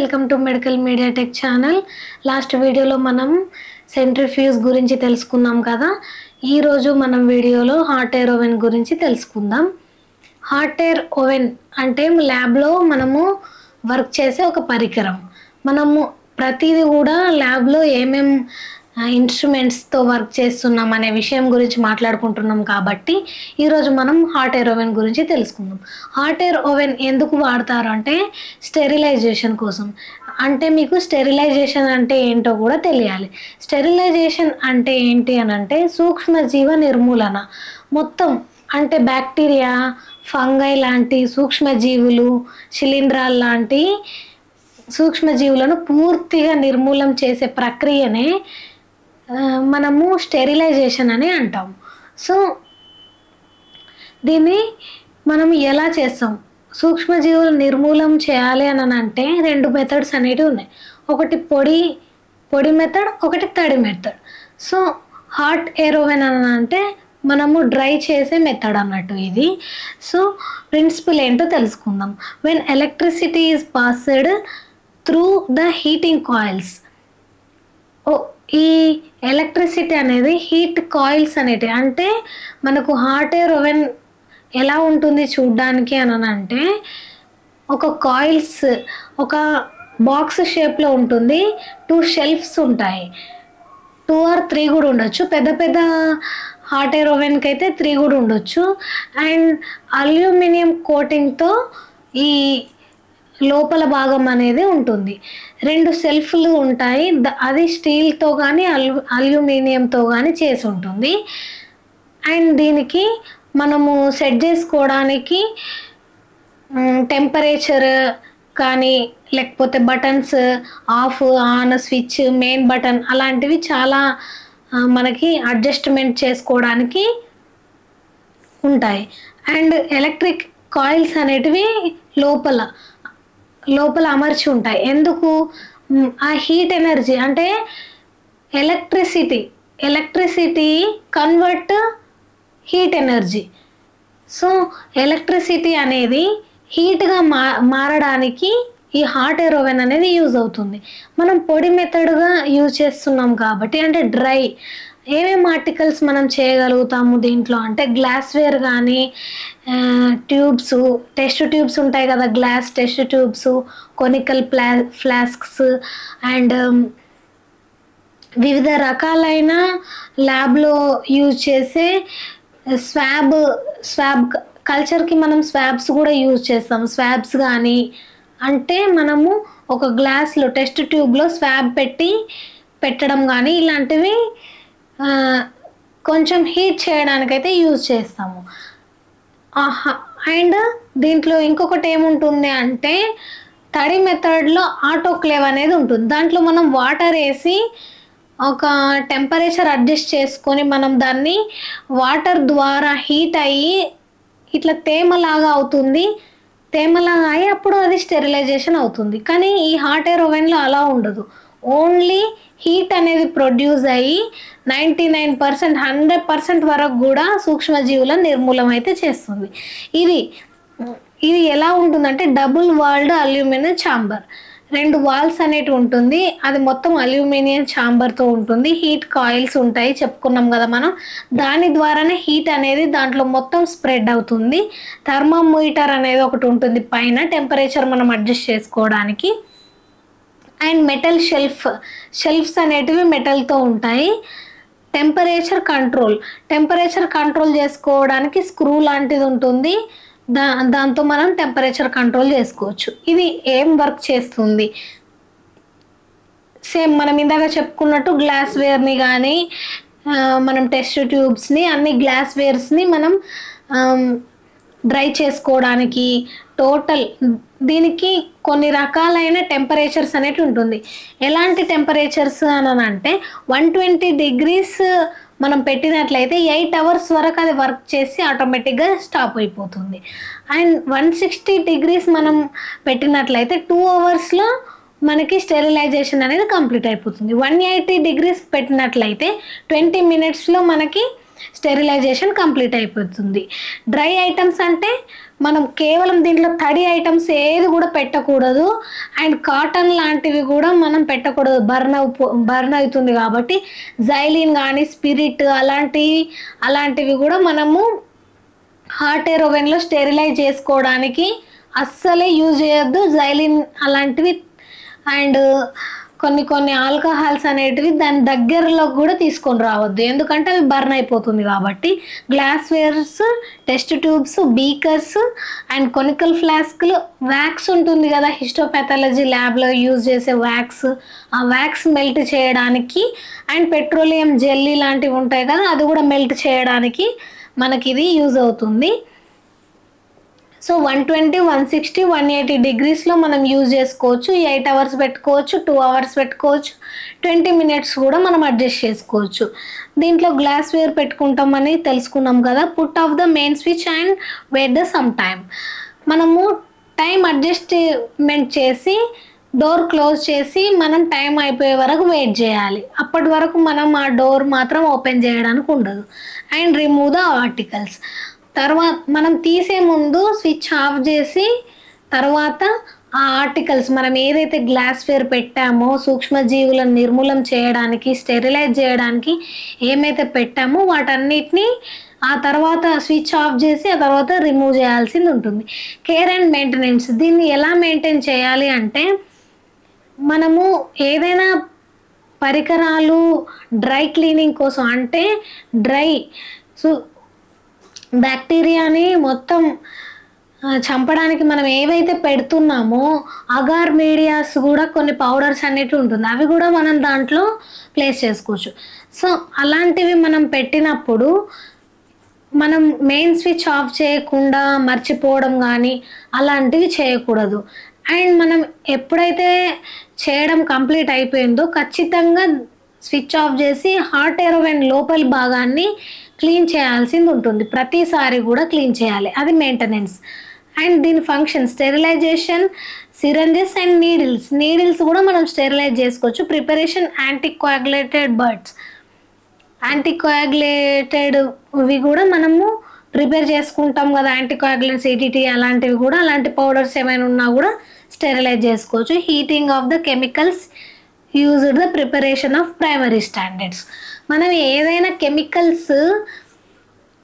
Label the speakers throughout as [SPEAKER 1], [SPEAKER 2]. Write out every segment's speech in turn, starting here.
[SPEAKER 1] Welcome to medical media tech channel. Last వీడియోలో మనం centrifuge గురించి తెలుసుకున్నాం కదా. ఈరోజు మనం వీడియోలో హాట్ ఎయిర్ ఓవెన్ గురించి తెలుసుకుందాం. హాట్ ఎయిర్ ఓవెన్ అంటే ల్యాబ్లో మనము వర్క్ చేసే ఒక పరికరం. మనము ప్రతిదీ కూడా ల్యాబ్లో ఏమేం ఇన్స్ట్రుమెంట్స్తో వర్క్ చేస్తున్నాం అనే విషయం గురించి మాట్లాడుకుంటున్నాం కాబట్టి ఈరోజు మనం హాట్ ఎయిర్ ఓవెన్ గురించి తెలుసుకుందాం. హాట్ ఎయిర్ ఓవెన్ ఎందుకు వాడతారు అంటే స్టెరిలైజేషన్ కోసం. అంటే మీకు స్టెరిలైజేషన్ అంటే ఏంటో కూడా తెలియాలి. స్టెరిలైజేషన్ అంటే ఏంటి అని అంటే సూక్ష్మజీవ నిర్మూలన. మొత్తం అంటే బ్యాక్టీరియా, ఫంగై లాంటి సూక్ష్మజీవులు, శిలీంధ్రాలు లాంటి సూక్ష్మజీవులను పూర్తిగా నిర్మూలం చేసే ప్రక్రియనే మనము స్టెరిలైజేషన్ అని అంటాం. సో దీన్ని మనం ఎలా చేస్తాం? సూక్ష్మజీవులు నిర్మూలం చేయాలి అని అంటే రెండు మెథడ్స్ అనేటివి ఉన్నాయి. ఒకటి పొడి మెథడ్, ఒకటి తడి method. So hot air oven అని అంటే మనము డ్రై చేసే మెథడ్ అన్నట్టు ఇది. సో ప్రిన్సిపల్ ఏంటో తెలుసుకుందాం. When electricity is passed through the heating coils. ఈ ఎలక్ట్రిసిటీ అనేది హీట్ కాయిల్స్ అనేటివి. అంటే మనకు హాట్ ఎయిర్ ఓవెన్ ఎలా ఉంటుంది చూడ్డానికి అని అంటే ఒక కాయిల్స్ ఒక బాక్స్ షేప్లో ఉంటుంది. 2 షెల్ఫ్స్ ఉంటాయి. 2 or 3 కూడా ఉండొచ్చు. పెద్ద పెద్ద హాట్ ఎయిర్ ఓవెన్కి అయితే 3 కూడా ఉండొచ్చు. అండ్ అల్యూమినియం కోటింగ్తో ఈ లోపల భాగం అనేది ఉంటుంది. 2 సెల్ఫ్లు ఉంటాయి. అది స్టీల్తో కానీ అల్యూమినియంతో కానీ చేసి ఉంటుంది. అండ్ దీనికి మనము సెట్ చేసుకోవడానికి టెంపరేచర్ కానీ లేకపోతే buttons of on switch, main button అలాంటివి చాలా మనకి అడ్జస్ట్మెంట్ చేసుకోవడానికి ఉంటాయి. అండ్ ఎలక్ట్రిక్ కాయిల్స్ అనేటివి లోపల అమర్చి ఉంటాయి. ఎందుకు? ఆ హీట్ ఎనర్జీ అంటే electricity convert heat energy. So electricity అనేది హీట్గా మారడానికి ఈ హాట్ ఎయిర్ ఓవెన్ అనేది యూజ్ అవుతుంది. మనం పొడి మెథడ్గా యూజ్ చేస్తున్నాం కాబట్టి అంటే డ్రై ఏమేమి ఆర్టికల్స్ మనం చేయగలుగుతాము దీంట్లో అంటే గ్లాస్వేర్ కానీ ట్యూబ్స్, టెస్ట్ ట్యూబ్స్ ఉంటాయి కదా, glass test tubes, conical flasks and వివిధ రకాలైన ల్యాబ్లో యూజ్ చేసే స్వాబ్ కల్చర్కి మనం స్వాబ్స్ కూడా యూజ్ చేస్తాం. స్వాబ్స్ కానీ అంటే మనము ఒక గ్లాస్లో టెస్ట్ ట్యూబ్లో స్వాబ్ పెట్టడం కానీ ఇలాంటివి కొంచెం హీట్ చేయడానికైతే యూజ్ చేస్తాము. అండ్ దీంట్లో ఇంకొకటి ఏముంటుంది అంటే తడి మెథడ్లో ఆటోక్లేవ్ అనేది ఉంటుంది. దాంట్లో మనం వాటర్ వేసి ఒక టెంపరేచర్ అడ్జస్ట్ చేసుకొని మనం దాన్ని వాటర్ ద్వారా హీట్ అయ్యి ఇట్లా తేమలాగా అవుతుంది. తేమలాగా అయ్యి అప్పుడు అది స్టెరిలైజేషన్ అవుతుంది. కానీ ఈ హాట్ ఎయిర్ ఓవెన్లో అలా ఉండదు. ఓన్లీ హీట్ అనేది ప్రొడ్యూస్ అయ్యి 99%, 100% వరకు కూడా సూక్ష్మజీవుల నిర్మూలన అయితే చేస్తుంది. ఇది ఎలా ఉంటుందంటే double walled aluminium chamber. 2 walls అనేటి ఉంటుంది. అది మొత్తం అల్యూమినియం ఛాంబర్తో ఉంటుంది. హీట్ కాయిల్స్ ఉంటాయి చెప్పుకున్నాం కదా మనం. దాని ద్వారానే హీట్ అనేది దాంట్లో మొత్తం స్ప్రెడ్ అవుతుంది. థర్మోమీటర్ అనేది ఒకటి ఉంటుంది పైన, టెంపరేచర్ మనం అడ్జస్ట్ చేసుకోవడానికి. అండ్ మెటల్ షెల్ఫ్స్ అనేటివి మెటల్తో ఉంటాయి. టెంపరేచర్ కంట్రోల్ చేసుకోవడానికి స్క్రూ లాంటిది ఉంటుంది. దాంతో మనం టెంపరేచర్ కంట్రోల్ చేసుకోవచ్చు. ఇది ఏం వర్క్ చేస్తుంది? సేమ్ మనం ఇందాక చెప్పుకున్నట్టు గ్లాస్వేర్ని కానీ మనం టెస్ట్ ట్యూబ్స్ని అన్ని గ్లాస్వేర్స్ని మనం డ్రై చేసుకోవడానికి దీనికి కొన్ని రకాలైన టెంపరేచర్స్ అనేవి ఉంటుంది. ఎలాంటి టెంపరేచర్స్ అని అంటే 120 degrees మనం పెట్టినట్లయితే 8 hours వరకు అది వర్క్ చేసి ఆటోమేటిక్గా స్టాప్ అయిపోతుంది. అండ్ 160 degrees మనం పెట్టినట్లయితే 2 hours మనకి స్టెరిలైజేషన్ అనేది కంప్లీట్ అయిపోతుంది. 180 degrees పెట్టినట్లయితే 20 minutes మనకి స్టెరిలైజేషన్ కంప్లీట్ అయిపోతుంది. డ్రై ఐటమ్స్ అంటే మనం కేవలం దీంట్లో తడి ఐటమ్స్ ఏది కూడా పెట్టకూడదు. అండ్ కాటన్ లాంటివి కూడా మనం పెట్టకూడదు, బర్న్ అవుతుంది కాబట్టి. జైలిన్ కానీ స్పిరిట్ అలాంటివి కూడా మనము హాట్ ఎయిర్ ఓవెన్లో స్టెరిలైజ్ చేసుకోవడానికి అస్సలే యూజ్ చేయొద్దు. జైలిన్ అలాంటివి అండ్ కొన్ని ఆల్కహాల్స్ అనేటివి దాని దగ్గరలో కూడా తీసుకొని రావద్దు, ఎందుకంటే అవి బర్న్ అయిపోతుంది కాబట్టి. Glass wares, test tubes, beakers and conical ఫ్లాస్క్లు, వ్యాక్స్ ఉంటుంది కదా హిస్టోపాథాలజీ ల్యాబ్లో యూజ్ చేసే వ్యాక్స్, ఆ వ్యాక్స్ మెల్ట్ చేయడానికి అండ్ పెట్రోలియం జెల్లీ లాంటివి ఉంటాయి కదా అది కూడా మెల్ట్ చేయడానికి మనకి ఇది యూజ్ అవుతుంది. సో 120, 160, 180 డిగ్రీస్లో మనం యూజ్ చేసుకోవచ్చు. 8 అవర్స్ పెట్టుకోవచ్చు, 2 అవర్స్ పెట్టుకోవచ్చు, 20 మినిట్స్ కూడా మనం అడ్జస్ట్ చేసుకోవచ్చు. దీంట్లో గ్లాస్ వేర్ పెట్టుకుంటామని తెలుసుకున్నాం కదా. Put off the main switch and wait the some time. మనము టైం అడ్జస్ట్మెంట్ చేసి డోర్ క్లోజ్ చేసి మనం టైం అయిపోయే వరకు వెయిట్ చేయాలి. అప్పటి వరకు మనం ఆ డోర్ మాత్రం ఓపెన్ చేయడానికి ఉండదు. And remove the articles. తర్వాత మనం తీసే ముందు స్విచ్ ఆఫ్ చేసి తర్వాత ఆ ఆర్టికల్స్ మనం ఏదైతే గ్లాస్ వేర్ పెట్టామో సూక్ష్మజీవులను నిర్మూలన చేయడానికి, స్టెరిలైజ్ చేయడానికి ఏమైతే పెట్టామో వాటన్నిటిని ఆ తర్వాత స్విచ్ ఆఫ్ చేసి ఆ తర్వాత రిమూవ్ చేయాల్సింది ఉంటుంది. Care and maintenance. దీన్ని ఎలా మెయింటైన్ చేయాలి అంటే మనము ఏదైనా పరికరాలు డ్రై క్లీనింగ్ కోసం అంటే బ్యాక్టీరియాని మొత్తం చంపడానికి మనం ఏవైతే పెడుతున్నామో అగార్ మీడియాస్ కూడా కొన్ని పౌడర్స్ అనేటివి ఉంటుంది, అవి కూడా మనం దాంట్లో ప్లేస్ చేసుకోవచ్చు. సో అలాంటివి మనం పెట్టినప్పుడు మనం మెయిన్ స్విచ్ ఆఫ్ చేయకుండా మర్చిపోవడం కానీ అలాంటివి చేయకూడదు. అండ్ మనం ఎప్పుడైతే చేయడం కంప్లీట్ అయిపోయిందో ఖచ్చితంగా స్విచ్ ఆఫ్ చేసి హాట్ ఎయిర్ ఓవెన్ లోపలి భాగాన్ని క్లీన్ చేయాల్సింది ఉంటుంది. ప్రతిసారి కూడా క్లీన్ చేయాలి, అది మెయింటెనెన్స్. అండ్ దీని function sterilisation, syringes and needles కూడా మనం స్టెరిలైజ్ చేసుకోవచ్చు. ప్రిపరేషన్ యాంటీకోయాగులేటెడ్ బర్డ్స్, యాంటీకోయాగులేటెడ్ ఇవి కూడా మనము ప్రిపేర్ చేసుకుంటాం కదా, యాంటీకోయాగులెంట్స్, EDT అలాంటివి కూడా, అలాంటి పౌడర్స్ ఏమైనా ఉన్నా కూడా స్టెరిలైజ్ చేసుకోవచ్చు. Heating of the chemicals used the preparation of primary standards. మనం ఏదైనా కెమికల్స్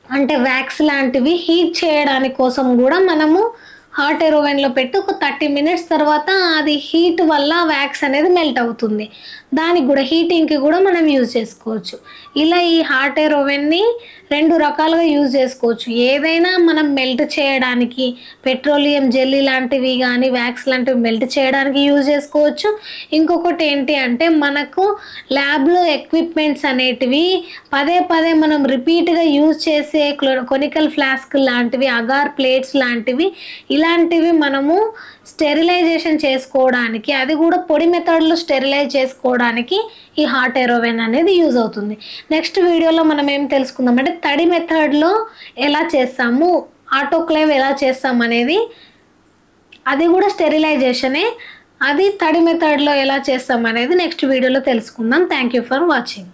[SPEAKER 1] అంటే వ్యాక్స్ లాంటివి హీట్ చేయడానికి కోసం కూడా మనము హాట్ ఎయిర్ ఓవెన్లో పెట్టి ఒక 30 మినిట్స్ తర్వాత అది హీట్ వల్ల వ్యాక్స్ అనేది మెల్ట్ అవుతుంది, దానికి కూడా హీటింగ్కి కూడా మనం యూజ్ చేసుకోవచ్చు. ఇలా ఈ హాట్ ఎయిర్ ఓవెన్ని 2 రకాలుగా యూజ్ చేసుకోవచ్చు. ఏదైనా మనం మెల్ట్ చేయడానికి పెట్రోలియం జెల్లీ లాంటివి కానీ వ్యాక్స్ లాంటివి మెల్ట్ చేయడానికి యూజ్ చేసుకోవచ్చు. ఇంకొకటి ఏంటి అంటే మనకు ల్యాబ్లో ఎక్విప్మెంట్స్ అనేటివి పదే మనం రిపీట్గా యూజ్ చేసే కొనికల్ ఫ్లాస్క్ లాంటివి, అగార్ ప్లేట్స్ లాంటివి ఇలాంటివి మనము స్టెరిలైజేషన్ చేసుకోవడానికి, అది కూడా పొడి మెథడ్లో స్టెరిలైజ్ చేసుకోవడానికి ఈ హాట్ ఎయిర్ ఓవెన్ అనేది యూజ్ అవుతుంది. నెక్స్ట్ వీడియోలో మనం ఏం తెలుసుకుందాం అంటే తడి మెథడ్లో ఎలా చేస్తాము, ఆటోక్లేవ్ ఎలా చేస్తాం అనేది, అది కూడా స్టెరిలైజేషనే, అది తడి మెథడ్లో ఎలా చేస్తాం అనేది నెక్స్ట్ వీడియోలో తెలుసుకుందాం. Thank you for watching.